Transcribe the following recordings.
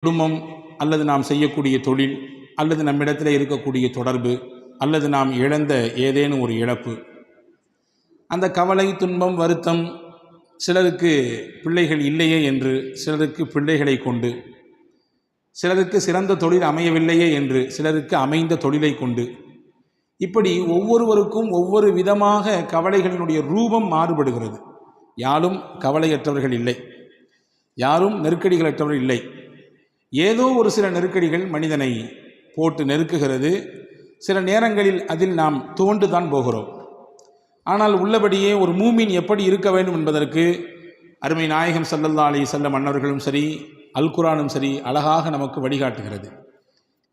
குடும்பம் அல்லது நாம் செய்யக்கூடிய தொழில் அல்லது நம்மிடத்தில் இருக்கக்கூடிய தொடர்பு அல்லது நாம் இழந்த ஏதேனும் ஒரு இழப்பு, அந்த கவலை, துன்பம், வருத்தம், சிலருக்கு பிள்ளைகள் இல்லையே என்று, சிலருக்கு பிள்ளைகளை கொண்டு, சிலருக்கு சிறந்த தொழில் அமையவில்லையே என்று, சிலருக்கு அமைந்த தொழிலை கொண்டு, இப்படி ஒவ்வொருவருக்கும் ஒவ்வொரு விதமாக கவலைகளினுடைய ரூபம் மாறுபடுகிறது. யாரும் கவலையற்றவர்கள் இல்லை, யாரும் நெருக்கடிகளற்றவர்கள் இல்லை. ஏதோ ஒரு சில நெருக்கடிகள் மனிதனை போட்டு நெருக்குகிறது. சில நேரங்களில் அதில் நாம் துவண்டுதான் போகிறோம். ஆனால் உள்ளபடியே ஒரு மூமின் எப்படி இருக்க வேண்டும் என்பதற்கு அருமை நாயகம் ஸல்லல்லாஹு அலைஹி வஸல்லம் அன்னவர்களும் சரி, அல் குர்ஆனும் சரி அழகாக நமக்கு வழிகாட்டுகிறது.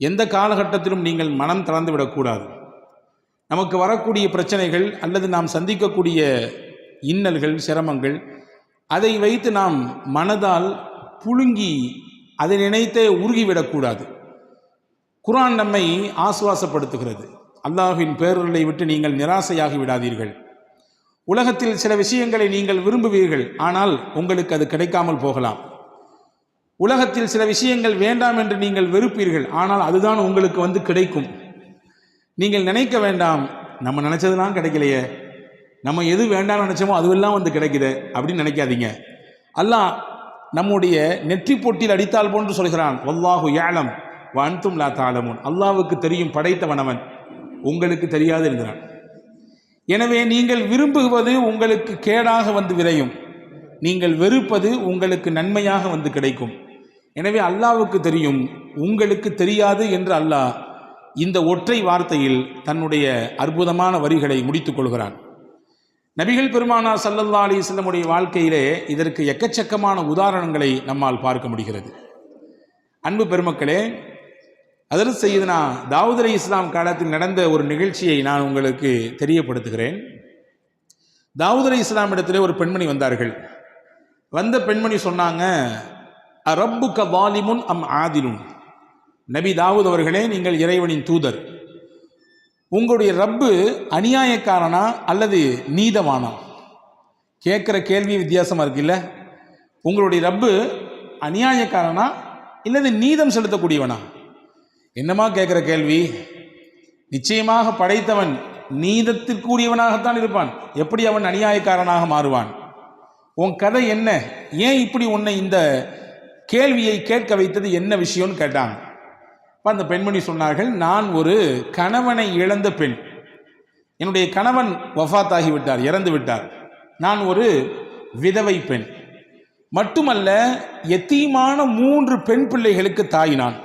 எந்த காலகட்டத்திலும் நீங்கள் மனம் தளர்ந்து விடக்கூடாது. நமக்கு வரக்கூடிய பிரச்சனைகள் அல்லது நாம் சந்திக்கக்கூடிய இன்னல்கள், சிரமங்கள், அதை வைத்து நாம் மனதால் புழுங்கி அதை நினைத்தே உருகிவிடக்கூடாது. குர்ஆன் நம்மை ஆசுவாசப்படுத்துகிறது. அல்லாஹ்வின் பேரருளை விட்டு நீங்கள் நிராசையாகி விடாதீர்கள். உலகத்தில் சில விஷயங்களை நீங்கள் விரும்புவீர்கள், ஆனால் உங்களுக்கு அது கிடைக்காமல் போகலாம். உலகத்தில் சில விஷயங்கள் வேண்டாம் என்று நீங்கள் வெறுப்பீர்கள், ஆனால் அதுதான் உங்களுக்கு கிடைக்கும். நீங்கள் நினைக்க வேண்டாம், நம்ம நினைச்சதுலாம் கிடைக்கலையே, நம்ம எது வேண்டாம்னு நினைச்சோமோ அதுவெல்லாம் கிடைக்குது அப்படின்னு நினைக்காதீங்க. அல்லாஹ் நம்முடைய நெற்றி பொட்டில் அடித்தால் போன்று சொல்கிறான், வல்லாஹு யஅலம் வ அன்தும் லா தஅலமூன். அல்லாஹ்வுக்கு தெரியும், படைத்தவன் அவன், உங்களுக்கு தெரியாது என்கிறான். எனவே நீங்கள் விரும்புவது உங்களுக்கு கேடாக விளையும், நீங்கள் வெறுப்பது உங்களுக்கு நன்மையாக கிடைக்கும். எனவே அல்லாஹ்வுக்கு தெரியும், உங்களுக்கு தெரியாது என்று அல்லாஹ் இந்த ஒற்றை வார்த்தையில் தன்னுடைய அற்புதமான வரிகளை முடித்துக் கொள்கிறான். நபிகள் பெருமானார் ஸல்லல்லாஹு அலைஹி வஸல்லமுடைய வாழ்க்கையிலே இதற்கு எக்கச்சக்கமான உதாரணங்களை நம்மால் பார்க்க முடிகிறது. அன்பு பெருமக்களே, ஹஜ்ரத் சய்யிதுனா தாவூத் அலைஹிஸ்ஸலாம் காலத்தில் நடந்த ஒரு நிகழ்ச்சியை நான் உங்களுக்கு தெரியப்படுத்துகிறேன். தாவூத் அலைஹிஸ்ஸலாம் இடத்திலே ஒரு பெண்மணி வந்தார்கள். வந்த பெண்மணி சொன்னாங்க, ரப்புக வாலிமுன் அம் ஆதிலுன். நபி தாவூத் அவர்களே, நீங்கள் இறைவனின் தூதர், உங்களுடைய ரப்பு அநியாயக்காரனா அல்லது நீதமானா? கேட்குற கேள்வி வித்தியாசமாக இருக்குல்ல. உங்களுடைய ரப்பு அநியாயக்காரனா இல்லது நீதம் செலுத்தக்கூடியவனா? என்னமா கேட்குற கேள்வி? நிச்சயமாக படைத்தவன் நீதத்திற்குரியவனாகத்தான் இருப்பான். எப்படி அவன் அநியாயக்காரனாக மாறுவான்? உன் கதை என்ன? ஏன் இப்படி உன்னை இந்த கேள்வியை கேட்க வைத்தது, என்ன விஷயம்னு கேட்டாங்க. அந்த பெண்மணி சொன்னார்கள், நான் ஒரு கணவனை இழந்த பெண். என்னுடைய கணவன் வஃபாத் ஆகிவிட்டார், இறந்து விட்டார். நான் ஒரு விதவை பெண். மட்டுமல்ல, யத்தீமான 3 பெண் பிள்ளைகளுக்கு தாய். நான்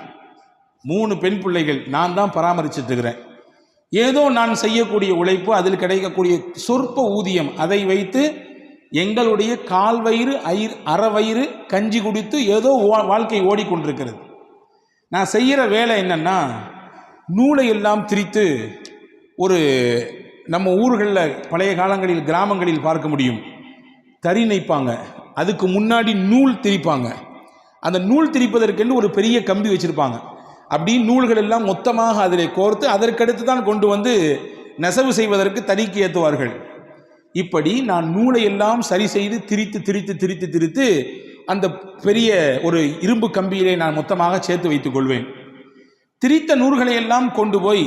3 பெண் பிள்ளைகள் நான் தான் பராமரிச்சுட்டு இருக்கிறேன். ஏதோ நான் செய்யக்கூடிய உழைப்பு, அதில் கிடைக்கக்கூடிய சொற்ப ஊதியம், அதை வைத்து எங்களுடைய கால் வயிறு அரை வயிறு கஞ்சி குடித்து ஏதோ வாழ்க்கை ஓடிக்கொண்டிருக்கிறது. நான் செய்கிற வேலை என்னன்னா, நூலை எல்லாம் திரித்து, ஒரு நம்ம ஊர்களில் பழைய காலங்களில் கிராமங்களில் பார்க்க முடியும், தறி நெய்ப்பாங்க, அதுக்கு முன்னாடி நூல் திரிப்பாங்க. அந்த நூல் திரிப்பதற்கென்று ஒரு பெரிய கம்பி வச்சுருப்பாங்க. அப்படி நூல்கள் எல்லாம் மொத்தமாக அதில் கோர்த்து அதற்கடுத்து தான் கொண்டு நெசவு செய்வதற்கு தறிக்கு ஏற்றுவார்கள். இப்படி நான் நூலை எல்லாம் சரி செய்து திரித்து அந்த பெரிய ஒரு இரும்பு கம்பியிலே நான் மொத்தமாக சேர்த்து வைத்துக் கொள்வேன். திரித்த நூல்களை எல்லாம் கொண்டு போய்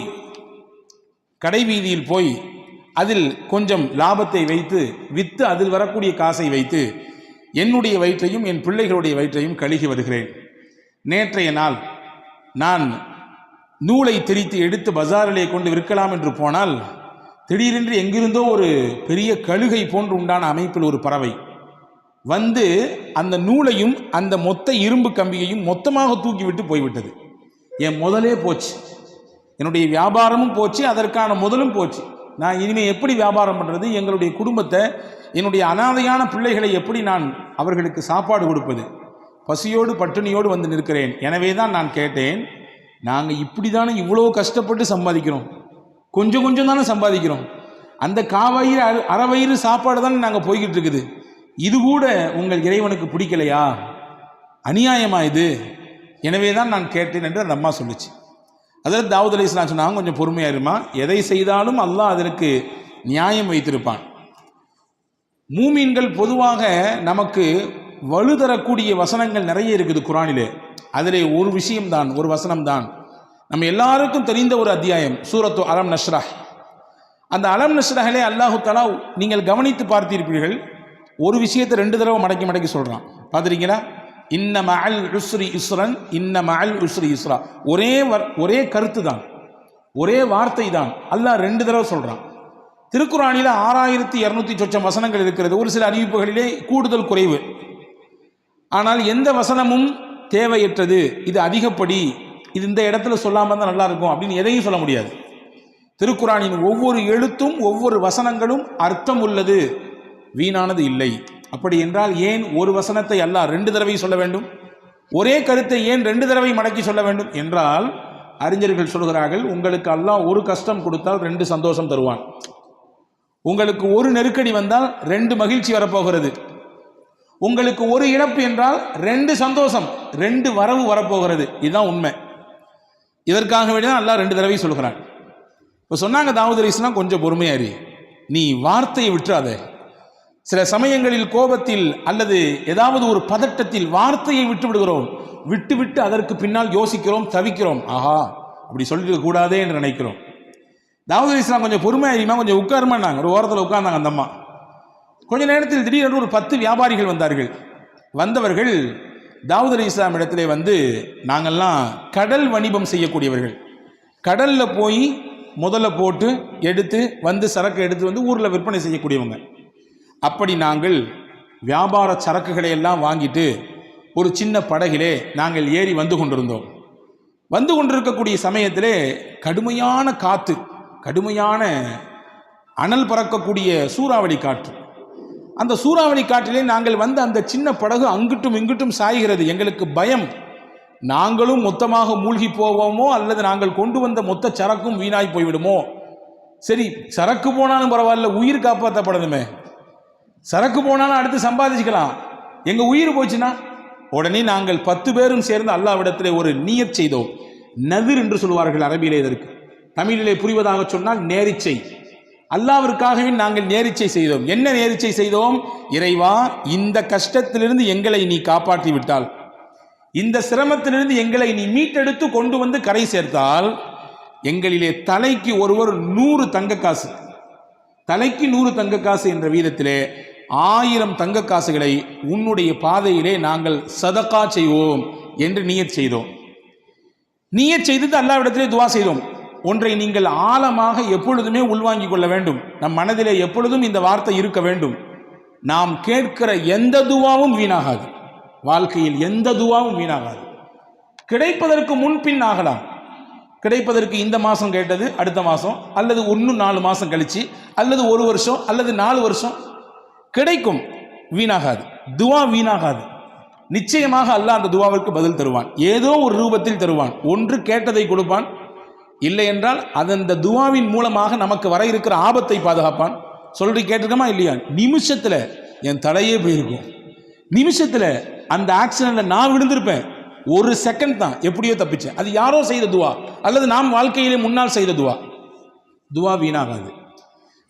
கடை வீதியில் போய் அதில் கொஞ்சம் லாபத்தை வைத்து விற்று அதில் வரக்கூடிய காசை வைத்து என்னுடைய வயிற்றையும் என் பிள்ளைகளுடைய வயிற்றையும் கழுகி வருகிறேன். நேற்றைய நாள் நான் நூலை திரித்து எடுத்து பஜாரிலே கொண்டு விற்கலாம் என்று போனால், திடீரென்று எங்கிருந்தோ ஒரு பெரிய கழுகை போன்று உண்டான அமைப்பில் ஒரு பறவை அந்த நூலையும் அந்த மொத்த இரும்பு கம்பியையும் மொத்தமாக தூக்கிவிட்டு போய்விட்டது. என் முதலே போச்சு, என்னுடைய வியாபாரமும் போச்சு, அதற்கான முதலும் போச்சு. நான் இனிமேல் எப்படி வியாபாரம் பண்ணுறது? எங்களுடைய குடும்பத்தை, என்னுடைய அனாதையான பிள்ளைகளை எப்படி நான் அவர்களுக்கு சாப்பாடு கொடுப்பது? பசியோடு பட்டினியோடு நிற்கிறேன். எனவே தான் நான் கேட்டேன், நாங்கள் இப்படி தானே இவ்வளோ கஷ்டப்பட்டு சம்பாதிக்கிறோம், கொஞ்சம் கொஞ்சம் தானே சம்பாதிக்கிறோம், அந்த காவயிறு அரை வயிறு சாப்பாடு தானே நாங்கள் போய்கிட்டு இருக்குது, இது கூட உங்கள் இறைவனுக்கு பிடிக்கலையா? அநியாயமா இது? எனவே தான் நான் கேட்டேன் என்று அந்த அம்மா சொல்லிச்சு. அதாவது தாவூத் அலைஹிஸ்ஸலாம் சொன்னாங்க, கொஞ்சம் பொறுமையா இருமா, எதை செய்தாலும் அல்லாஹ் அதற்கு நியாயம் வைத்திருப்பான். மூமீன்கள் பொதுவாக நமக்கு வலுதரக்கூடிய வசனங்கள் நிறைய இருக்குது குர்ஆனிலே. அதிலே ஒரு விஷயம்தான், ஒரு வசனம்தான் நம்ம எல்லாருக்கும் தெரிந்த ஒரு அத்தியாயம், சூரத்து அலம் நஷ்ரஹ். அந்த அலம் நஷ்ரஹிலே அல்லாஹு தஆலா நீங்கள் கவனித்து பார்த்திருப்பீர்கள், ஒரு விஷயத்தை 2 தடவை மடக்கி மடக்கி சொல்கிறான். பார்த்துருக்கீங்களா? இன்ன மஅல் உஸ்ரி யுஸ்ரன், இன்ன மஅல் உஸ்ரி யுஸ்ரா. ஒரே கருத்து தான், ஒரே வார்த்தை தான், அல்லாஹ் 2 தடவை சொல்கிறான். திருக்குர்ஆனில் 6200 சொச்சம் வசனங்கள் இருக்கிறது. ஒரு சில அறிவிப்புகளிலே கூடுதல் குறைவு. ஆனால் எந்த வசனமும் தேவையற்றது, இது அதிகப்படி, இது இந்த இடத்துல சொல்லாமல் தான் நல்லா இருக்கும் அப்படின்னு எதையும் சொல்ல முடியாது. திருக்குர்ஆனின் ஒவ்வொரு எழுத்தும் ஒவ்வொரு வசனங்களும் அர்த்தம் உள்ளது, வீணானது இல்லை. அப்படி என்றால் ஏன் ஒரு வசனத்தை அல்லாஹ் 2 தடவை சொல்ல வேண்டும்? ஒரே கருத்தை ஏன் 2 தடவை மடக்கி சொல்ல வேண்டும் என்றால், அறிஞர்கள் சொல்கிறார்கள், உங்களுக்கு அல்லாஹ் ஒரு கஷ்டம் கொடுத்தால் 2 சந்தோஷம் தருவான். உங்களுக்கு ஒரு நெருக்கடி வந்தால் 2 மகிழ்ச்சி வரப்போகிறது. உங்களுக்கு ஒரு இழப்பு என்றால் 2 சந்தோஷம், 2 வரவு வரப்போகிறது. இதுதான் உண்மை. இதற்காக வேண்டிதான் அல்லாஹ் 2 தடவை சொல்கிறான். இப்போ சொன்னாங்க தாவூத் அலைஹிஸ்ஸலாம், கொஞ்சம் பொறுமையாரி, நீ வார்த்தையை விட்டுறாத. சில சமயங்களில் கோபத்தில் அல்லது ஏதாவது ஒரு பதட்டத்தில் வார்த்தையை விட்டு விடுகிறோம், விட்டு அதற்கு பின்னால் யோசிக்கிறோம், தவிக்கிறோம். ஆஹா, அப்படி சொல்லிட்டு கூடாதே என்று நினைக்கிறோம். தாவூத் அலைஹிஸ்ஸலாம் கொஞ்சம் பொறுமையாரிமா, கொஞ்சம் உட்காருமான்னாங்க. ஒரு ஓரத்தில் உட்கார்ந்தாங்க அந்த அம்மா. கொஞ்ச நேரத்தில் திடீரென்று ஒரு 10 வியாபாரிகள் வந்தார்கள். வந்தவர்கள் தாவூத் அலைஹிஸ்ஸலாம் இடத்திலே வந்து, நாங்கள்லாம் கடல் வணிபம் செய்யக்கூடியவர்கள், கடலில் போய் முதல்ல போட்டு எடுத்து வந்து சரக்கு எடுத்து வந்து ஊரில் விற்பனை செய்யக்கூடியவங்க. அப்படி நாங்கள் வியாபார சரக்குகளை எல்லாம் வாங்கிட்டு ஒரு சின்ன படகிலே நாங்கள் ஏறி வந்து கொண்டிருந்தோம். வந்து கொண்டிருக்கக்கூடிய சமயத்திலே கடுமையான காற்று, கடுமையான அனல் பறக்கக்கூடிய சூறாவளி காற்று. அந்த சூறாவளி காற்றிலே நாங்கள் வந்து அந்த சின்ன படகு அங்கிட்டும் இங்கிட்டும் சாய்கிறது. எங்களுக்கு பயம், நாங்களும் மொத்தமாக மூழ்கி போவோமோ அல்லது நாங்கள் கொண்டு வந்த மொத்த சரக்கும் வீணாய் போய்விடுமோ. சரி, சரக்கு போனாலும் பரவாயில்ல, உயிர் காப்பாற்றப்படணுமே. சரக்கு போனாலும் அடுத்து சம்பாதிச்சுக்கலாம், எங்கள் உயிர் போச்சுன்னா. உடனே நாங்கள் 10 பேரும் சேர்ந்து அல்லாஹ்விடத்திலே ஒரு நியத் செய்தோம். நதிர் என்று சொல்வார்கள் அரபியிலே. இதற்கு தமிழிலே புரிவதாக சொன்னால் நேரிச்சை. அல்லாஹ்விற்காகவே நாங்கள் நேரிச்சை செய்தோம். என்ன நேரிச்சை செய்தோம்? இறைவா, இந்த கஷ்டத்திலிருந்து எங்களை நீ காப்பாற்றி விட்டால், இந்த சிரமத்திலிருந்து எங்களை நீ மீட்டெடுத்து கொண்டு வந்து கரை சேர்த்தால், எங்களிலே தலைக்கு ஒருவர் 100 தங்க காசு, தலைக்கு 100 தங்க காசு என்ற வீதத்திலே 1000 தங்க காசுகளை உன்னுடைய பாதையிலே நாங்கள் சதகா செய்வோம் என்று நியத் செய்தோம். நியத் செய்து அல்லாஹ்விடத்திலே துவா செய்தோம். ஒன்றை நீங்கள் ஆழமாக எப்பொழுதுமே உள்வாங்கிக் கொள்ள வேண்டும். நம் மனதிலே எப்பொழுதும் இந்த வார்த்தை இருக்க வேண்டும். நாம் கேட்கிற எந்த துவாவும் வீணாகாது. வாழ்க்கையில் எந்த துவாவும் வீணாகாது. கிடைப்பதற்கு முன்பின் ஆகலாம். கிடைப்பதற்கு இந்த மாதம் கேட்டது அடுத்த மாதம், அல்லது இன்னும் 4 மாதம் கழிச்சு, அல்லது 1 வருஷம், அல்லது 4 வருஷம் கிடைக்கும். வீணாகாது, துவா வீணாகாது. நிச்சயமாக அல்லாஹ் அந்த துவாவிற்கு பதில் தருவான். ஏதோ ஒரு ரூபத்தில் தருவான். ஒன்று கேட்டதை கொடுப்பான், இல்லை என்றால் அந்த துவாவின் மூலமாக நமக்கு வர இருக்கிற ஆபத்தை பாதுகாப்பான். சொல்லி கேட்டிருக்கமா இல்லையா? நிமிஷத்தில் என் தலையே போயிருக்கும். நிமிஷத்தில் அந்த ஆக்சிடென்ட்ல நான் விழுந்திருப்பேன். 1 செகண்ட் தான், எப்படியோ தப்பிச்சேன். அது யாரோ செய்த துவா அல்லது நாம் வாழ்க்கையிலே முன்னால் செய்த துவா. துவா வீணாகாது.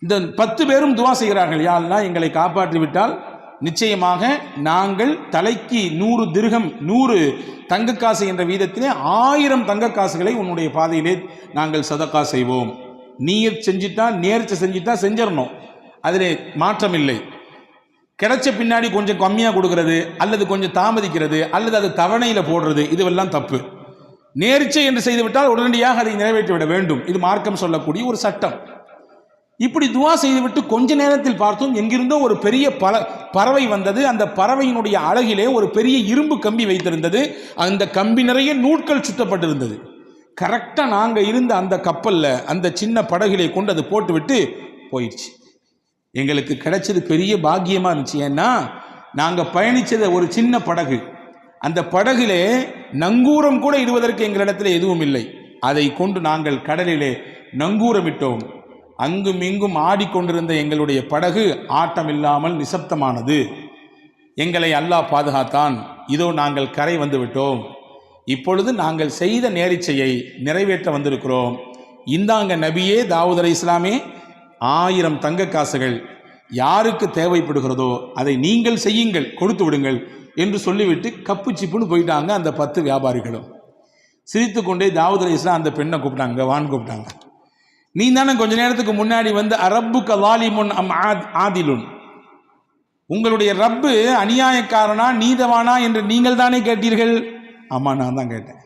இந்த 10 பேரும் துவா செய்கிறார்கள், யா அல்லாஹ் எங்களை காப்பாற்றி விட்டால் நிச்சயமாக நாங்கள் தலைக்கு 100 திர்ஹம், 100 தங்க காசு என்ற வீதத்திலே 1000 தங்க காசுகளை உன்னுடைய பாதையிலே நாங்கள் சதக்கா செய்வோம். நீயத் செஞ்சிட்டா, நேர்ச்சை செஞ்சிட்டா செஞ்சிடணும், அதிலே மாற்றம் இல்லை. கிடைச்ச பின்னாடி கொஞ்சம் கம்மியாக கொடுக்கறது அல்லது கொஞ்சம் தாமதிக்கிறது அல்லது அது தவணையில் போடுறது, இதுவெல்லாம் தப்பு. நேர்ச்சை என்று செய்துவிட்டால் உடனடியாக அதை நிறைவேற்றிவிட வேண்டும். இது மார்க்கம் சொல்லக்கூடிய ஒரு சட்டம். இப்படி துவா செய்துவிட்டு கொஞ்ச நேரத்தில் பார்த்தோம், எங்கிருந்தோ ஒரு பெரிய பறவை வந்தது. அந்த பறவையினுடைய அழகிலே ஒரு பெரிய இரும்பு கம்பி வைத்திருந்தது. அந்த கம்பி நிறைய நூட்கள் சுத்தப்பட்டிருந்தது. கரெக்டாக நாங்கள் இருந்த அந்த கப்பலில், அந்த சின்ன படகிலே கொண்டு அது போட்டுவிட்டு போயிடுச்சு. எங்களுக்கு கிடைச்சது பெரிய பாக்கியமாக இருந்துச்சு. ஏன்னா நாங்கள் பயணித்தது ஒரு சின்ன படகு. அந்த படகிலே நங்கூரம் கூட இடுவதற்கு எங்களிடத்தில் எதுவும் இல்லை. அதை கொண்டு நாங்கள் கடலிலே நங்கூரமிட்டோம். அங்கும் இங்கும் ஆடிக்கொண்டிருந்த எங்களுடைய படகு ஆட்டமில்லாமல் நிசப்தமானது. எங்களை அல்லாஹ் பாதுகாத்தான். இதோ நாங்கள் கரை வந்து விட்டோம். இப்பொழுது நாங்கள் செய்த நேரிச்சையை நிறைவேற்ற வந்திருக்கிறோம். இந்தாங்க நபியே தாவூத் அலைஹிஸ்ஸலாமே, 1000 தங்க காசுகள். யாருக்கு தேவைப்படுகிறதோ அதை நீங்கள் செய்யுங்கள், கொடுத்து விடுங்கள் என்று சொல்லிவிட்டு கப்பு சிப்புன்னு போயிட்டாங்க அந்த 10 வியாபாரிகளும். சிரித்து கொண்டே தாவூத் அலைஹிஸ்ஸலாம் அந்த பெண்ணை கூப்பிட்டாங்க, வான்னு கூப்பிட்டாங்க. நீ தானே கொஞ்ச நேரத்துக்கு முன்னாடி வந்து அரப்புக்க லாலிமுன் அம் ஆதிலுன், உங்களுடைய ரப்பு அநியாயக்காரனா நீதவானா என்று நீங்கள் தானே கேட்டீர்கள். ஆமா, நான் தான் கேட்டேன்.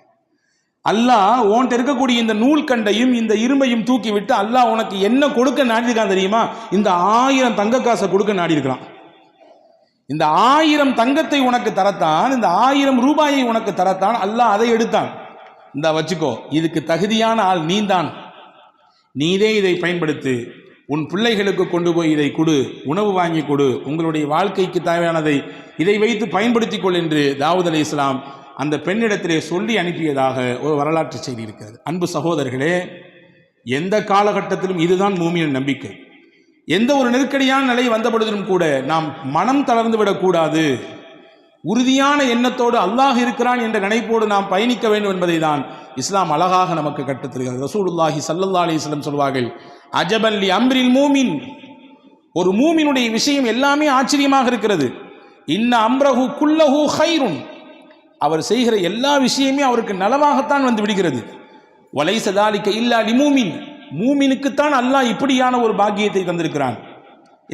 அல்லாஹ் உன்கிட்ட இருக்கக்கூடிய இந்த நூல் கண்டையும் இந்த இரும்பையும் தூக்கி விட்டு அல்லாஹ் உனக்கு என்ன கொடுக்க நாடிருக்கான் தெரியுமா? இந்த 1000 தங்க காசை கொடுக்க நாடி இருக்கிறான். இந்த 1000 தங்கத்தை உனக்கு தரத்தான், இந்த 1000 ரூபாயை உனக்கு தரத்தான் அல்லாஹ் அதை எடுத்தான். இந்த வச்சுக்கோ, இதுக்கு தகுதியான ஆள் நீதான், நீதே இதை பயன்படுத்து, உன் பிள்ளைகளுக்கு கொண்டு போய் இதை கொடு, உணவு வாங்கி கொடு, உங்களுடைய வாழ்க்கைக்கு தேவையானதை இதை வைத்து பயன்படுத்திக் கொள் என்று தாவூத் அலைஹிஸ்ஸலாம் அந்த பெண்ணிடத்திலே சொல்லி அனுப்பியதாக ஒரு வரலாற்று செய்தி இருக்கிறது. அன்பு சகோதரர்களே, எந்த காலகட்டத்திலும் இதுதான் மூமியின் நம்பிக்கை. எந்த ஒரு நெருக்கடியான நிலை வந்த பொழுதிலும் கூட நாம் மனம் தளர்ந்து விடக்கூடாது. உறுதியான எண்ணத்தோடு அல்லாஹ் இருக்கிறான் என்ற நினைப்போடு நாம் பயணிக்க வேண்டும் என்பதை தான் இஸ்லாம் அழகாக நமக்கு கற்றுத்தருகிறது. ரசூலுல்லாஹி ஸல்லல்லாஹு அலைஹி வஸல்லம் சொல்வார்கள், அஜபன் லி அம்ரில் மூமின், ஒரு மூமினுடைய விஷயம் எல்லாமே ஆச்சரியமாக இருக்கிறது. இன்ன அம்ரஹு குல்லஹு கைருன், அவர் செய்கிற எல்லா விஷயமே அவருக்கு நலவாகத்தான் வந்து விடுகிறது. வலைஸ தாலிக இல்லா லிமூமின், மூமினுக்குத்தான் அல்லாஹ் இப்படியான ஒரு பாக்கியத்தை தந்திருக்கிறான்.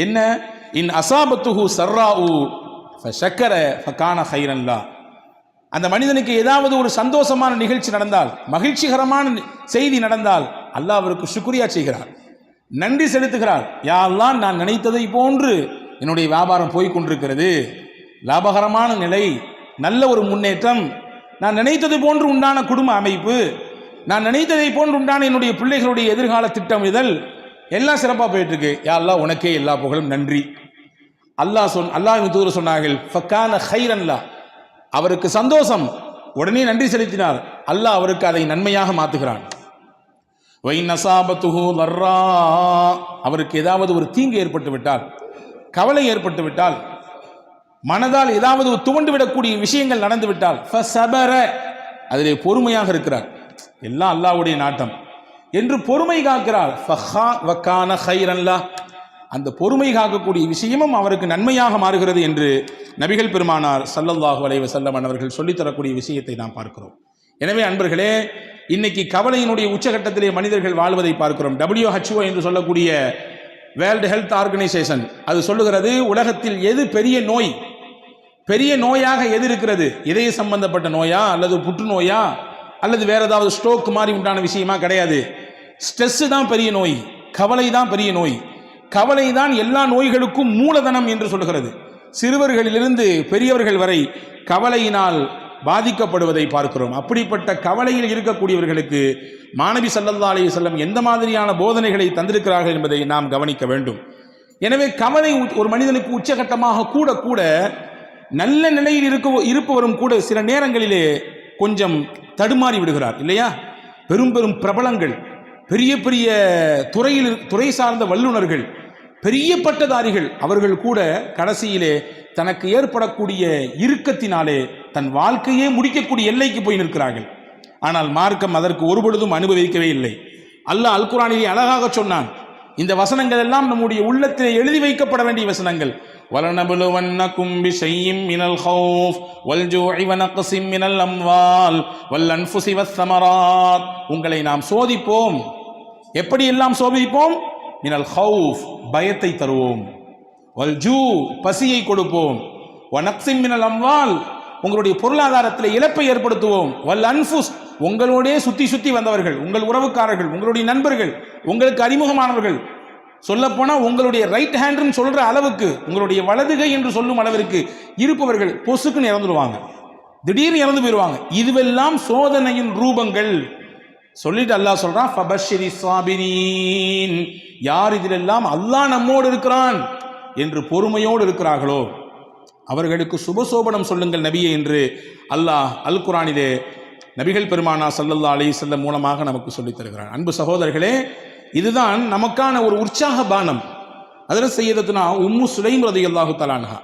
என்ன? இன் அசாபத்துஹு சர்ராஉ ஃபஷக்கர ஃபகான கைரன் லா, அந்த மனிதனுக்கு ஏதாவது ஒரு சந்தோஷமான நிகழ்ச்சி நடந்தால், மகிழ்ச்சிகரமான செய்தி நடந்தால் அல்லாஹ் அவருக்கு சுக்ரியா செய்கிறார், நன்றி செலுத்துகிறார். யா அல்லாஹ், நான் நினைத்ததை போன்று என்னுடைய வியாபாரம் போய் கொண்டிருக்கிறது, லாபகரமான நிலை, நல்ல ஒரு முன்னேற்றம், நான் நினைத்தது போன்று உண்டான குடும்ப அமைப்பு, நான் நினைத்ததை போன்று உண்டான என்னுடைய பிள்ளைகளுடைய எதிர்கால திட்டமிடல் எல்லாம் சிறப்பாக போயிட்டு இருக்கு. யா அல்லாஹ், உனக்கே எல்லா புகழும், நன்றி. அல்லாஹ்வின் தூதர் சொன்னார்கள், ஃபகான கைரன் லா, அவருக்கு சந்தோஷம், உடனே நன்றி செலுத்தினார், அல்லாஹ் அவருக்கு அதை நன்மையாக மாற்றுகிறான். வைன் அஸாபத்துஹு லர்ரா, அவருக்கு ஏதாவது ஒரு தீங்கு ஏற்பட்டு விட்டால், கவலை ஏற்பட்டு விட்டால், மனதால் ஏதாவது துவண்டு விடக்கூடிய விஷயங்கள் நடந்து விட்டால், ஃபஸபர, அதிலே பொறுமையாக இருக்கிறார், எல்லாம் அல்லாஹ்வுடைய நாட்டம் என்று பொறுமை காக்கிறார். ஃபகான கைரன் லா, அந்த பொறுமை காக்கக்கூடிய விஷயமும் அவருக்கு நன்மையாக மாறுகிறது என்று நபிகள் பெருமானார் ஸல்லல்லாஹு அலைஹி வஸல்லம் அவர்கள் சொல்லித்தரக்கூடிய விஷயத்தை நாம் பார்க்கிறோம். எனவே அன்பர்களே, இன்னைக்கு கவலையினுடைய உச்சகட்டத்திலே மனிதர்கள் வாழ்வதை பார்க்கிறோம். WHO என்று சொல்லக்கூடிய வேர்ல்டு ஹெல்த் ஆர்கனைசேஷன் அது சொல்லுகிறது, உலகத்தில் எது பெரிய நோய், பெரிய நோயாக எது இருக்கிறது, இதய சம்பந்தப்பட்ட நோயா அல்லது புற்றுநோயா அல்லது வேற ஏதாவது ஸ்ட்ரோக் மாதிரி உண்டான விஷயமா? கிடையாது. ஸ்ட்ரெஸ் தான் பெரிய நோய், கவலை தான் பெரிய நோய். கவலை தான் எல்லா நோய்களுக்கும் மூலதனம் என்று சொல்கிறது. சிறுவர்களிலிருந்து பெரியவர்கள் வரை கவலையினால் பாதிக்கப்படுவதை பார்க்கிறோம். அப்படிப்பட்ட கவலையில் இருக்கக்கூடியவர்களுக்கு மாநபி ஸல்லல்லாஹு அலைஹி வஸல்லம் எந்த மாதிரியான போதனைகளை தந்திருக்கிறார்கள் என்பதை நாம் கவனிக்க வேண்டும். எனவே கவலை ஒரு மனிதனுக்கு உச்சகட்டமாக கூட கூட நல்ல நிலையில் இருப்பவரும் கூட சில நேரங்களிலே கொஞ்சம் தடுமாறி விடுகிறார் இல்லையா? பெரும் பெரும் பிரபலங்கள், பெரிய பெரிய துறை சார்ந்த வல்லுநர்கள், பெரிய பட்டதாரிகள், அவர்கள் கூட கடைசியிலே தனக்கு ஏற்படக்கூடிய இறுக்கத்தினாலே தன் வாழ்க்கையே முடிக்கக்கூடிய எல்லைக்கு போய் நிற்கிறார்கள். ஆனால் மார்க்கம் அதற்கு ஒருபொழுதும் அனுபவிக்கவே இல்லை. அல்லாஹ் அல் குர்ஆனிலே அழகாக சொன்னான். இந்த வசனங்கள் எல்லாம் நம்முடைய உள்ளத்திலே எழுதி வைக்கப்பட வேண்டிய வசனங்கள். وَلَنَبْلُوَنَّكُمْ بِشَيْءٍ مِّنَ الْخَوْفِ وَالْجُوعِ وَنَقْصٍ مِّنَ الْأَمْوَالِ وَالْأَنفُسِ وَالثَّمَرَاتِ, உங்களை நாம் சோதிப்போம். எப்படி எல்லாம் சோதிப்போம்? மினல் ஹவுஃப், பயத்தை தருவோம், வல்ஜூ, பசியை கொடுப்போம், வனக்ஸின் மினல் அம்வால், உங்களுடைய பொருளாதாரத்தில் இழப்பை ஏற்படுத்துவோம், வல் அன்ஃபுஸ், உங்களோடே சுத்தி வந்தவர்கள், உங்கள் உறவுக்காரர்கள், உங்களுடைய நண்பர்கள், உங்களுக்கு அறிமுகமானவர்கள், சொல்லப்போனால் உங்களுடைய ரைட் ஹேண்ட்னு சொல்ற அளவுக்கு, உங்களுடைய வலதுகை என்று சொல்லும் அளவிற்கு இருப்பவர்கள் பொசுக்குன்னு இறந்துடுவாங்க, திடீர்னு இறந்து போயிடுவாங்க. இதுவெல்லாம் சோதனையின் ரூபங்கள். சொல்லிட்டு அல்லாஹ் சொல்றான், ஃபபஷ்ஷிரி ஸாபிரீன், யார் இதிலெல்லாம் அல்லாஹ் நம்மோடு இருக்கிறான் என்று பொறுமையோடு இருக்கிறார்களோ அவர்களுக்கு சுபசோபனம் சொல்லுங்கள் நபியே என்று அல்லாஹ் அல் குர்ஆனிலே நபிகள் பெருமானா ஸல்லல்லாஹு அலைஹி வஸல்லம் மூலமாக நமக்கு சொல்லித் தருகிறான். அன்பு சகோதரர்களே, இதுதான் நமக்கான ஒரு உற்சாக பானம். அதில் சையதத்துனா உம்மு சுலைம் ரலியல்லாஹு தஆலா அன்ஹா,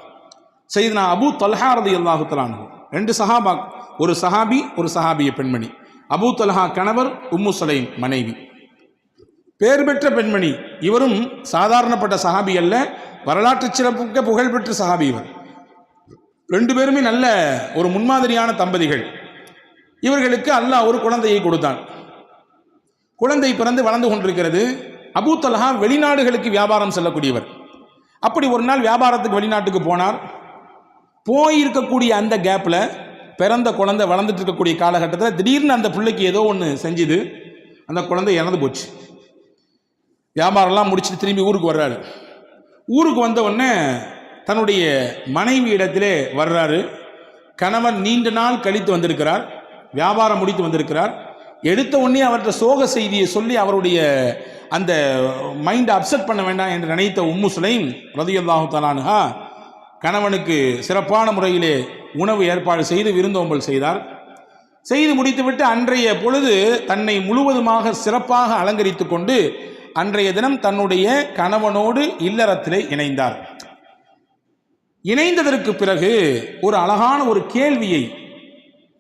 சையதுனா அபூ தல்ஹா ரலியல்லாஹு தஆலா அன்ஹு, ரெண்டு சஹாபா, ஒரு சஹாபி ஒரு சஹாபிய பெண்மணி. அபூ தல்ஹா கணவர், உம்மு சுலைம் மனைவி, பேர் பெற்ற பெண்மணி. இவரும் சாதாரணப்பட்ட சஹாபி அல்ல, வரலாற்று சிறப்புக்க புகழ்பெற்ற சஹாபி இவர். ரெண்டு பேருமே நல்ல ஒரு முன்மாதிரியான தம்பதிகள். இவர்களுக்கு அல்லாஹ் ஒரு குழந்தையை கொடுத்தான். குழந்தை பிறந்து வளர்ந்து கொண்டிருக்கிறது. அபூ தல்ஹா வெளிநாடுகளுக்கு வியாபாரம் செல்லக்கூடியவர். அப்படி ஒரு நாள் வியாபாரத்துக்கு வெளிநாட்டுக்கு போனார். போயிருக்கக்கூடிய அந்த கேப்பில் பிறந்த குழந்தை வளர்ந்துட்டு இருக்கக்கூடிய காலகட்டத்தில் திடீர்னு அந்த பிள்ளைக்கு ஏதோ ஒன்று செஞ்சுது. அந்த குழந்தை இறந்து போச்சு. வியாபாரம்லாம் முடிச்சுட்டு திரும்பி ஊருக்கு வர்றாரு. ஊருக்கு வந்த உடனே தன்னுடைய மனைவி இடத்திலே வர்றாரு. கணவன் நீண்ட நாள் கழித்து வந்திருக்கிறார், வியாபாரம் முடித்து வந்திருக்கிறார். எடுத்த உடனே அவர்கிட்ட சோக செய்தியை சொல்லி அவருடைய அந்த மைண்டை அப்செட் பண்ண வேண்டாம் என்று நினைத்த உம்மு சுலைம் ரலியல்லாஹு தஆலா அன்ஹா கணவனுக்கு சிறப்பான முறையிலே உணவு ஏற்பாடு செய்து விருந்தோம்பல் செய்தார். செய்து முடித்துவிட்டு அன்றைய பொழுது தன்னை முழுவதுமாக சிறப்பாக அலங்கரித்து கொண்டு அன்றைய தினம் தன்னுடைய கணவனோடு இல்லறத்திலே இணைந்தார். இணைந்ததற்கு பிறகு ஒரு அழகான ஒரு கேள்வியை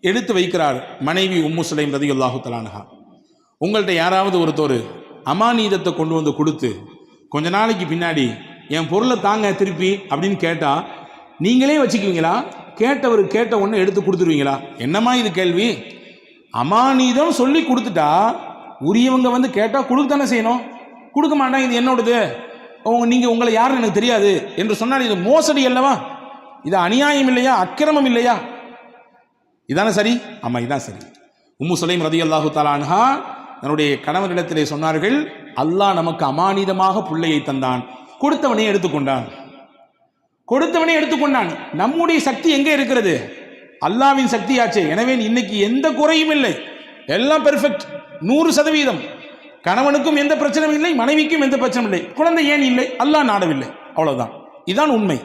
எடுத்து வைக்கிறார் மனைவி உம்மு சுலைம் ரலியல்லாஹு தஆலா அன்ஹா. உங்கள்கிட்ட யாராவது ஒருத்தர் அமானீதத்தை கொண்டு வந்து கொடுத்து கொஞ்ச நாளைக்கு பின்னாடி என் பொருளை தாங்க திருப்பி அப்படின்னு கேட்டால் நீங்களே வச்சுக்குவீங்களா? கேட்டவர் கேட்ட ஒன்று எடுத்து கொடுத்துருவீங்களா? என்னம்மா இது கேள்வி? அமானீதம் சொல்லி கொடுத்துட்டா உரியவங்க வந்து கேட்டால் கொடுக்கத்தானே செய்யணும். கொடுக்க மாட்டான், இது என்னோடது, நீங்கள் உங்களை யாருன்னு எனக்கு தெரியாது என்று சொன்னால் இது மோசடி அல்லவா? இது அநியாயம் இல்லையா? அக்கிரமம் இல்லையா? இதானே சரி? ஆமாம், இதான் சரி. உம்மு சுலைம் ரலியல்லாஹு தஆலா அன்ஹா தன்னுடைய கணவனிடத்திலே சொன்னார்கள், அல்லாஹ் நமக்கு அமானிதமாக பிள்ளையை தந்தான், கொடுத்தவனே எடுத்துக்கொண்டான். கொடுத்தவனே எடுத்துக்கொண்டான். நம்முடைய சக்தி எங்கே இருக்கிறது? அல்லாஹ்வின் சக்தியாச்சே. எனவே இன்னைக்கு எந்த குறையும் இல்லை, எல்லாம் பெர்ஃபெக்ட், 100%. கணவனுக்கும் எந்த பிரச்சனையும் இல்லை, மனைவிக்கும் எந்த பிரச்சனையும் இல்லை. குழந்தை ஏன் இல்லை? அல்லாஹ் நாடவில்லை, அவ்வளவுதான். இதுதான் உண்மை.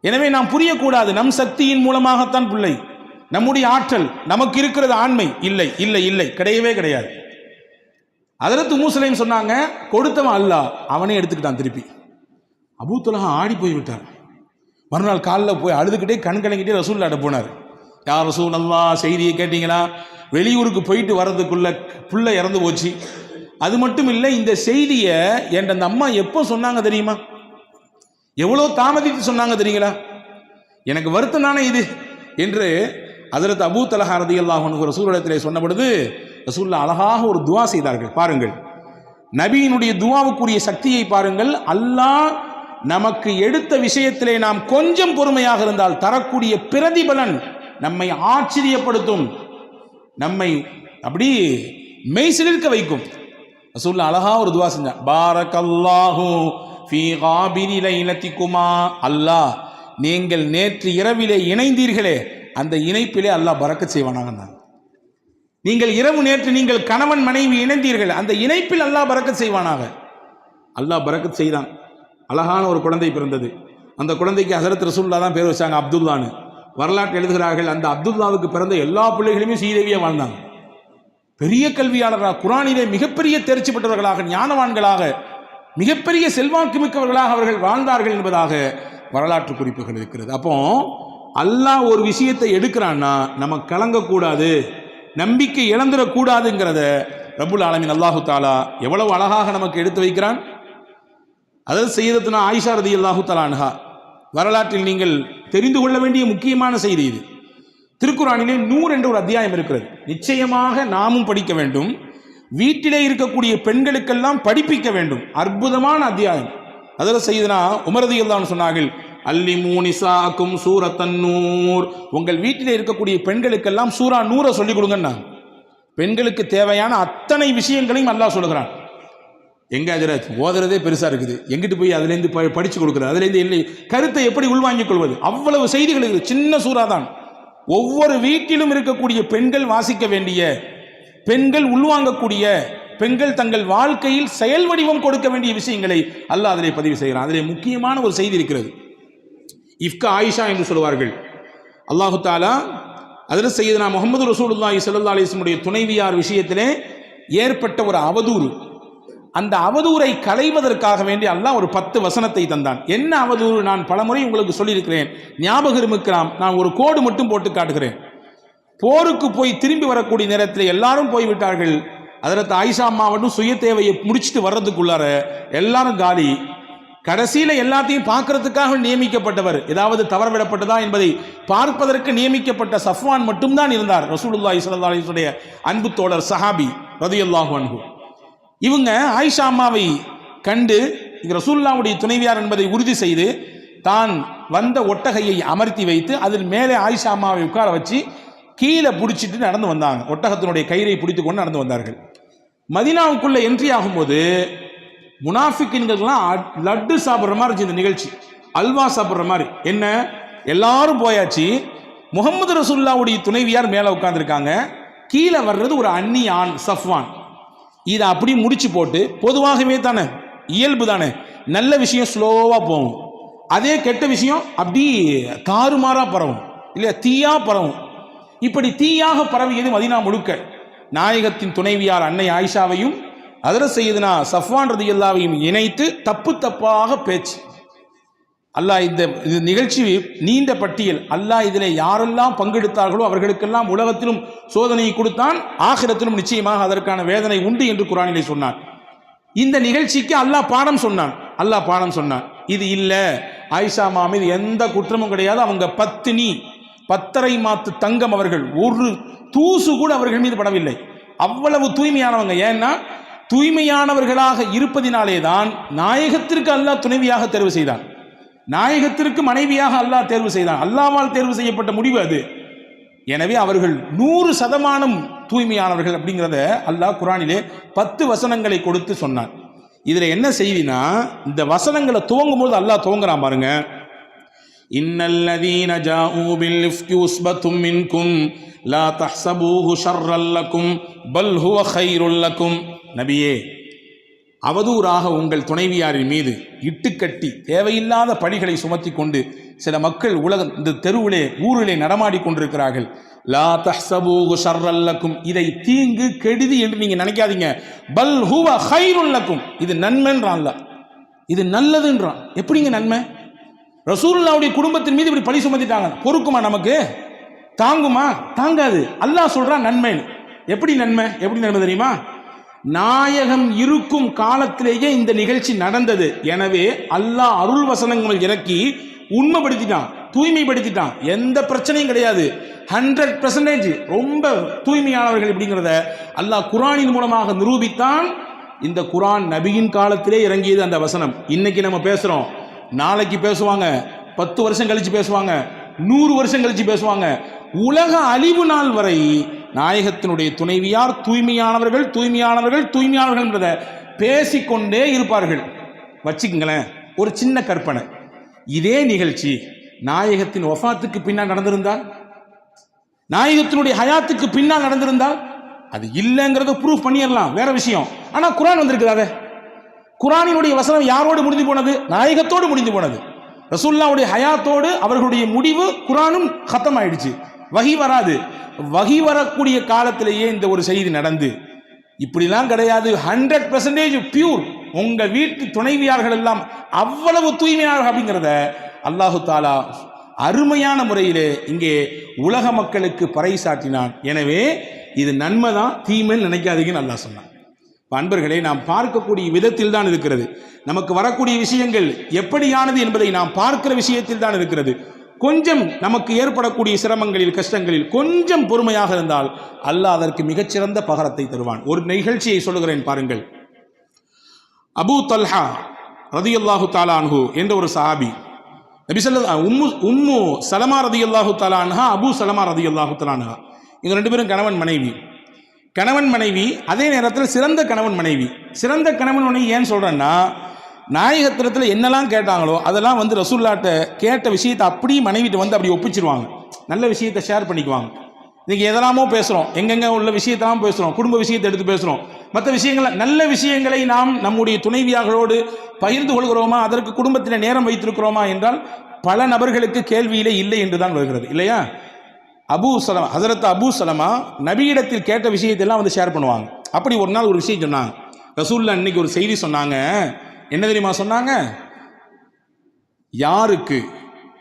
எனவே நாம் புரியக்கூடாது நம் சக்தியின் மூலமாகத்தான் பிள்ளை, நம்முடைய ஆற்றல், நமக்கு இருக்கிறது ஆண்மை. இல்லை இல்லை இல்லை, கிடையவே கிடையாது. ஹஜ்ரத் உம்மு சுலைம் சொன்னாங்க, கொடுத்தவன் அல்லாஹ், அவனே எடுத்துக்கிட்டான் திருப்பி. அபூ தல்ஹா ஆடி போய் விட்டார். மறுநாள் காலில் போய் அழுதுகிட்டே கண் கலங்கிட்டே ரசூலுல்லாஹ்ட்ட போனார். யா ரசூலல்லாஹ், செய்தியை கேட்டீங்களா? வெளியூருக்கு போயிட்டு வர்றதுக்குள்ள புள்ள இறந்து போச்சு. அது மட்டும் இல்லை, இந்த செய்தியை என் அந்த அம்மா எப்போ சொன்னாங்க தெரியுமா? எவ்வளோ தாமதித்து சொன்னாங்க தெரியுங்களா? எனக்கு வருத்தம் தானே இது என்று ஹஜ்ரத் அபூ தல்ஹா ரலியல்லாஹு அன்ஹு ரசூலுல்லாஹ்விடத்திலே சொன்ன பொழுது ரசூலுல்லாஹ் அழகாக ஒரு துவா செய்தார்கள். பாருங்கள், நபியினுடைய துவாவுக்குரிய சக்தியை பாருங்கள். அல்லாஹ் நமக்கு எடுத்த விஷயத்திலே நாம் கொஞ்சம் பொறுமையாக இருந்தால் தரக்கூடிய பிரதிபலன் நம்மை ஆச்சரியப்படுத்தும், நம்மை அப்படி மெய்சிலிருக்க வைக்கும். ரசூலுல்லாஹ் அழகா ஒரு துவா செஞ்சார். பாரக்கல்லாஹு ஃபீ காபிரி லைலத்திகுமா, அல்லாஹ் நீங்கள் நேற்று இரவிலே இணைந்தீர்களே, அந்த இணைப்பிலே அல்லாஹ் பரக்கத் செய்வானாக. நீங்கள் இரவு நேற்று நீங்கள் கணவன் மனைவி இணைந்தீர்கள், அந்த இணைப்பில் அல்லாஹ் பரக்கத் செய்வானாக. அல்லாஹ் பரக்கத் செய்தான். அழகான ஒரு குழந்தை பிறந்தது. அந்த குழந்தைக்கு ஹஜ்ரத் ரசூலுல்லாஹ் தான் பேர் வச்சாங்க, அப்துல்லான்னு. வரலாற்று எழுதுகிறார்கள், அந்த அப்துல்லாவுக்கு பிறந்த எல்லா பிள்ளைகளுமே சீதேவியாக வாழ்ந்தாங்க. பெரிய கல்வியாளராக, குரானிலே மிகப்பெரிய தேர்ச்சி பெற்றவர்களாக, ஞானவான்களாக, மிகப்பெரிய செல்வாக்கு மிக்கவர்களாக அவர்கள் வாழ்ந்தார்கள் என்பதாக வரலாற்று குறிப்புகள் இருக்கிறது. அப்போ அல்லாஹ் ஒரு விஷயத்தை எடுக்கிறான்னா நம்ம கலங்கக்கூடாது, நம்பிக்கை இழந்துடக்கூடாதுங்கிறத ரப்புல் ஆலமீன் அல்லாஹு தாலா எவ்வளவு அழகாக நமக்கு எடுத்து வைக்கிறான். அதாவது சையதத்துனா ஆயிஷா ரலியல்லாஹு தஆலா அன்ஹா வரலாற்றில் நீங்கள் தெரிந்து கொள்ள வேண்டிய முக்கியமான செய்தி இது. திருக்குரானிலே 100 என்ற ஒரு அத்தியாயம் இருக்கிறது. நிச்சயமாக நாமும் படிக்க வேண்டும், வீட்டிலே இருக்கக்கூடிய பெண்களுக்கெல்லாம் படிப்பிக்க வேண்டும். அற்புதமான அத்தியாயம். அதில் சையதுனா உமர் ரலியல்லாஹு அன்ஹு சொன்னார்கள், அல்லிமூ நிசாக்கும் சூரத்தன் நூர், உங்கள் வீட்டிலே இருக்கக்கூடிய பெண்களுக்கெல்லாம் சூரா நூரை சொல்லிக் கொடுங்கன்னா. பெண்களுக்கு தேவையான அத்தனை விஷயங்களையும் அல்லாஹ் சொல்லுகிறான். எங்க ஹஜ்ரத் ஓதுறதே பெருசா இருக்குது, எங்கிட்டு போய் அதுலேருந்து படிச்சு கொடுக்குறது, அதுலேருந்து இல்லை கருத்தை எப்படி உள்வாங்கிக் கொள்வது, அவ்வளவு செய்திகள் இருக்குது. சின்ன சூறா தான். ஒவ்வொரு வீட்டிலும் இருக்கக்கூடிய பெண்கள் வாசிக்க வேண்டிய, பெண்கள் உள்வாங்கக்கூடிய, பெண்கள் தங்கள் வாழ்க்கையில் செயல் வடிவம் கொடுக்க வேண்டிய விஷயங்களை அல்லாஹ் அதிலே பதிவு செய்கிறான். அதிலே முக்கியமான ஒரு செய்தி இருக்கிறது. இஃப்கா ஆயிஷா என்று சொல்வார்கள். அல்லாஹு தாலா அதில் சையதுனா முஹம்மது ரசூலுல்லாஹி ஸல்லல்லாஹு அலைஹி வஸல்லம் துணைவியார் விஷயத்திலே ஏற்பட்ட ஒரு அவதூறு, அந்த அவதூறை களைவதற்காக வேண்டி அல்லாஹ் ஒரு 10 வசனத்தை தந்தான். என்ன அவதூறு? நான் பலமுறை உங்களுக்கு சொல்லியிருக்கிறேன், ஞாபகம் இருக்கலாம். நான் ஒரு கோடு மட்டும் போட்டு காட்டுகிறேன். போருக்கு போய் திரும்பி வரக்கூடிய நேரத்தில் எல்லாரும் போய்விட்டார்கள். ஹஜ்ரத் ஆயிஷா அம்மா மட்டும் சுய தேவையை முடிச்சுட்டு வர்றதுக்குள்ளார எல்லாரும் காலி. கடைசியில எல்லாத்தையும் பார்க்கறதுக்காக நியமிக்கப்பட்டவர், ஏதாவது தவறவிடப்பட்டதா என்பதை பார்ப்பதற்கு நியமிக்கப்பட்ட சஃப்வான் மட்டும்தான் இருந்தார். ரசூலுல்லாஹி ஸல்லல்லாஹு அலைஹி வஸல்லம் அன்பு தோழர் சஹாபி ரலியல்லாஹு அன்ஹு. இவங்க ஆயிஷா அம்மாவை கண்டு ரசூலுல்லாஹ்வுடைய துணைவியார் என்பதை உறுதி செய்து தான் வந்த ஒட்டகையை அமர்த்தி வைத்து அதில் மேலே ஆயிஷா அம்மாவை உட்கார வச்சு கீழே பிடிச்சிட்டு நடந்து வந்தாங்க. ஒட்டகத்தினுடைய கயிறை பிடித்து கொண்டு நடந்து வந்தார்கள். மதீனாவுக்குள்ள என்ட்ரி ஆகும்போது முனாஃபிக்கின்கள்லாம் லட்டு சாப்பிட்ற மாதிரி இருந்துச்சு இந்த நிகழ்ச்சி, அல்வா சாப்பிட்ற மாதிரி. என்ன, எல்லாரும் போயாச்சு, முகமது ரசூலுல்லாஹ்வுடைய துணைவியார் மேலே உட்கார்ந்துருக்காங்க, கீழே வர்றது ஒரு அன்னி ஆண் சஃப்வான். இதை அப்படி முடிச்சு போட்டு, பொதுவாகவே தானே இயல்பு தானே, நல்ல விஷயம் ஸ்லோவாக போகும், அதே கெட்ட விஷயம் அப்படி தாறுமாறாக பரவும் இல்லையா, தீயா பரவும். இப்படி தீயாக பரவியது மதீனா முழுக்க. நாயகத்தின் துணைவியார் அன்னை ஆயிஷாவையும் ஹஜ்ரத் சய்யிதுனா சஃப்வான் ரலியல்லாஹு இணைத்து தப்பு தப்பாக பேச்சு. அல்லாஹ் இந்த நிகழ்ச்சி நீண்ட பட்டியல். அல்லாஹ் இதில் யாரெல்லாம் பங்கெடுத்தார்களோ அவர்களுக்கெல்லாம் உலகத்திலும் சோதனையை கொடுத்தான், ஆகிரத்திலும் நிச்சயமாக அதற்கான வேதனை உண்டு என்று குர்ஆனிலே சொன்னான். இந்த நிகழ்ச்சிக்கு அல்லாஹ் பாடம் சொன்னான். இது இல்ல, ஆயிஷா அம்மா மீது எந்த குற்றமும் கிடையாது, அவங்க பத்தினி, 10 மாத்து தங்கம், அவர்கள் ஒரு தூசு கூட அவர்கள் மீது படவில்லை, அவ்வளவு தூய்மையானவங்க. ஏன்னா தூய்மையானவர்களாக இருப்பதினாலே தான் நாயகத்திற்கு அல்லாஹ் துணைவியாக தேர்வு செய்தான், நாயகத்திற்கு மனைவியாக அல்லாஹ் தேர்வு செய்தான். அல்லாஹ்வால் தேர்வு செய்யப்பட்ட முடிவு அது. எனவே அவர்கள் 100% தூய்மையானவர்கள் அப்படிங்கிறத அல்லாஹ் குர்ஆனிலே 10 வசனங்களை கொடுத்து சொன்னான். இதுல என்ன செய்தினா, இந்த வசனங்களை துவங்கும் போது அல்லாஹ் துவங்குறான் பாருங்க. இன்னல்லதீன ஜாஊ பில் இஃப்கி உஸ்பத்தும் மின்கும் லா தஹ்ஸபூஹு ஷர்ரல் லக்கும் பல் ஹுவ கைருல் லக்கும். நபியே, அவதூறாக உங்கள் துணைவியாரின் மீது இட்டுக்கட்டி தேவையில்லாத பழிகளை சுமத்தி கொண்டு சில மக்கள் இந்த தெருவிலே ஊரிலே நடமாடி கொண்டிருக்கிறார்கள். லா தஹ்ஸபூஹு ஷர்ரல் லக்கும், இதை தீங்கு கெடுதி என்று நீங்க நினைக்காதீங்க. பல் ஹுவ கைருல் லக்கும், இது நன்மைன்றான் அல்லாஹ், இது நல்லதுன்றான். எப்படிங்க நன்மை? ரசூலுல்லாஹ்வுடைய குடும்பத்தின் மீது இப்படி பழி சுமத்திட்டாங்க, பொறுக்குமா? நமக்கு தாங்குமா? தாங்காது. அல்லாஹ் சொல்றான் நன்மை. எப்படி நன்மை தெரியுமா? நாயகம் இருக்கும் காலத்திலேயே இந்த நிகழ்ச்சி நடந்தது. எனவே அல்லாஹ் அருள் வசனங்கள் இறக்கி உண்மைப்படுத்திட்டான், தூய்மைப்படுத்திட்டான். எந்த பிரச்சனையும் கிடையாது, 100% ரொம்ப தூய்மையானவர்கள் அப்படிங்கிறத அல்லாஹ் குர்ஆனின் மூலமாக நிரூபித்தான். இந்த குர்ஆன் நபியின் காலத்திலே இறங்கியது அந்த வசனம். இன்னைக்கு நம்ம பேசுறோம், நாளைக்கு பேசுவாங்க, 10 வருஷம் கழிச்சு பேசுவாங்க, 100 வருஷம் கழிச்சு பேசுவாங்க. உலக அழிவு நாள் வரை நாயகத்தினுடைய துணைவியார் தூய்மையானவர்கள் என்றதை பேசிக்கொண்டே இருப்பார்கள். வச்சுக்கங்களேன், ஒரு சின்ன கற்பனை, இதே நிகழ்ச்சி நாயகத்தின் வஃபாத்துக்கு பின்னால் நடந்திருந்தால், நாயகத்தினுடைய ஹயாத்துக்கு பின்னால் நடந்திருந்தால், அது இல்லைங்கிறத ப்ரூஃப் பண்ணிடலாம், வேற விஷயம். ஆனா குர்ஆன் வந்திருக்குது. குர்ஆனினுடைய வசனம் யாரோடு முடிந்து போனது? நாயகத்தோடு முடிந்து போனது. ரசூலுல்லாஹ்வுடைய ஹயாத்தோடு அவர்களுடைய முடிவு குர்ஆனும் கத்தம் ஆயிடுச்சு. வஹி வராது. வஹி வரக்கூடிய காலத்திலேயே இந்த ஒரு செய்தி நடந்து, இப்படிலாம் கிடையாது, 100% பியூர், உங்க வீட்டு துணைவியார்கள் எல்லாம் அவ்வளவு தூய்மையானவர்கள் அப்படிங்கிறத அல்லாஹு தாலா அருமையான முறையிலே இங்கே உலக மக்களுக்கு பறைசாட்டினான். எனவே இது நன்மைதான், தீமைன்னு நினைக்காதீங்கன்னு அல்லாஹ் சொன்னான். அன்பர்களே, நாம் பார்க்கக்கூடிய விதத்தில் தான் இருக்கிறது. நமக்கு வரக்கூடிய விஷயங்கள் எப்படியானது என்பதை நாம் பார்க்கிற விஷயத்தில் தான் இருக்கிறது. கொஞ்சம் நமக்கு ஏற்படக்கூடிய சிரமங்களில், கஷ்டங்களில் கொஞ்சம் பொறுமையாக இருந்தால் அல்லாஹ் அதற்கு மிகச்சிறந்த பகரத்தை தருவான். ஒரு நிகழ்ச்சியை சொல்லுகிறேன் பாருங்கள். அபூ தல்ஹா ரலியல்லாஹு தஆலா அன்ஹு என்ற ஒரு சஹாபி, நபி ஸல்லல்லாஹு உம்மு சலமா ரலியல்லாஹு தஆலா அன்ஹா, அபூ சலமா ரலியல்லாஹு தஆலா அன்ஹா, இவங்க 2 பேரும் கணவன் மனைவி. அதே நேரத்தில் சிறந்த கணவன் மனைவி. சிறந்த கணவன் மனைவி ஏன் சொல்றேன்னா, நாயகத்திரத்தில் என்னெல்லாம் கேட்டாங்களோ அதெல்லாம் ரசூலுல்லாஹ்ட்ட கேட்ட விஷயத்தை அப்படியே மனைவிட்டு அப்படி ஒப்பிச்சிருவாங்க. நல்ல விஷயத்தை ஷேர் பண்ணிக்குவாங்க. இன்னைக்கு எதெல்லாமோ பேசுகிறோம், எங்கெங்க உள்ள விஷயத்தெல்லாம் பேசுகிறோம், குடும்ப விஷயத்தை எடுத்து பேசுகிறோம், மற்ற விஷயங்களை, நல்ல விஷயங்களை நாம் நம்முடைய துணைவியார்களோடு பகிர்ந்து கொள்கிறோமா, அதற்கு குடும்பத்தில் நேரம் வைத்திருக்கிறோமா என்றால் பல நபர்களுக்கு கேள்வியிலே இல்லை என்று தான் வருகிறது, இல்லையா? ஹஸரத் அபூ சலமா நபியிடத்தில் கேட்ட விஷயத்தெல்லாம் ஷேர் பண்ணுவாங்க. அப்படி ஒரு நாள் ஒரு விஷயம் சொன்னாங்க. ரசூலுல்லாஹ் இன்னைக்கு ஒரு செய்தி சொன்னாங்க. என்ன தெரியுமா சொன்னாங்க? யாருக்கு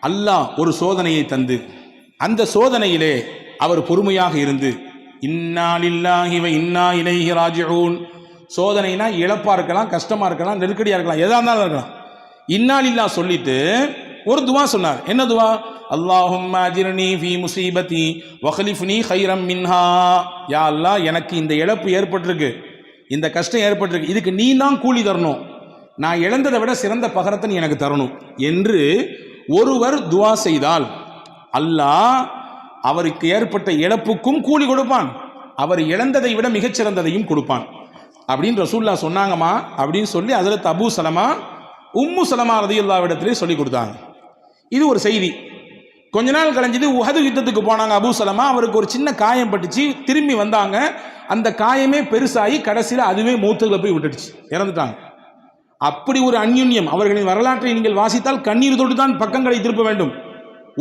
அல்லாஹ் ஒரு சோதனையை தந்து அந்த சோதனையிலே அவர் பொறுமையாக இருந்து இன்னா லில்லாஹி வ இன்னா இலைஹி ராஜிஊன். சோதனைனா இழப்பா இருக்கலாம், கஷ்டமா இருக்கலாம், நெருக்கடியா இருக்கலாம், எதா இருந்தாலும் இருக்கலாம். இன்னா லில்லாஹ் சொல்லிட்டு ஒரு துவா சொன்னார். என்ன துவா? அல்லாஹும்ம அஜிர்னி ஃபீ முஸீபதி வக்லிஃப்னி கைரம் மின்ஹா. யா அல்லாஹ், எனக்கு இந்த இழப்பு ஏற்பட்டிருக்கு, இந்த கஷ்டம் ஏற்பட்டிருக்கு, இதுக்கு நீ தான் கூலி தரணும், நான் இழந்ததை விட சிறந்த பகரத்தை நீ எனக்கு தரணும் என்று ஒருவர் துவா செய்தால் அல்லாஹ் அவருக்கு ஏற்பட்ட இழப்புக்கும் கூலி கொடுப்பான், அவர் இழந்ததை விட மிகச்சிறந்ததையும் கொடுப்பான் அப்படின்னு ரசூலுல்லாஹ் சொன்னாங்கம்மா. அப்படின்னு சொல்லி ஹஜ்ரத் அபூ சலமா உம்மு சலமா ரலியல்லாஹு இடத்திலே சொல்லி கொடுத்தாங்க. இது ஒரு செய்தி. கொஞ்ச நாள் கழிஞ்சது உஹது யுத்தத்துக்கு போனாங்க அபூ சலமா. அவருக்கு ஒரு சின்ன காயம் பட்டுச்சு, திரும்பி வந்தாங்க. அந்த காயமே பெருசாகி கடைசியில் அதுவே மௌத்துல போய் விட்டுடுச்சு, இறந்துட்டாங்க. அப்படி ஒரு அந்யுன்யம். அவர்களின் வரலாற்றை நீங்கள் வாசித்தால் கண்ணீர் தொட்டு தான் பக்கங்களை திருப்ப வேண்டும்.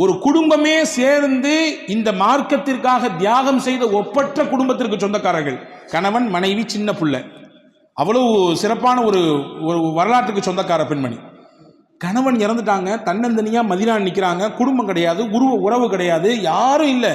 ஒரு குடும்பமே சேர்ந்து இந்த மார்க்கத்திற்காக தியாகம் செய்த ஒப்பற்ற குடும்பத்திற்கு சொந்தக்காரர்கள், கணவன் மனைவி சின்ன புள்ள. அவ்வளவு சிறப்பான ஒரு வரலாற்றுக்கு சொந்தக்கார பெண்மணி. கணவன் இறந்துட்டாங்க, தன்னந்தனியா மதீனா நிற்கிறாங்க, குடும்பம் கிடையாது, உறவு கிடையாது, யாரும் இல்லை.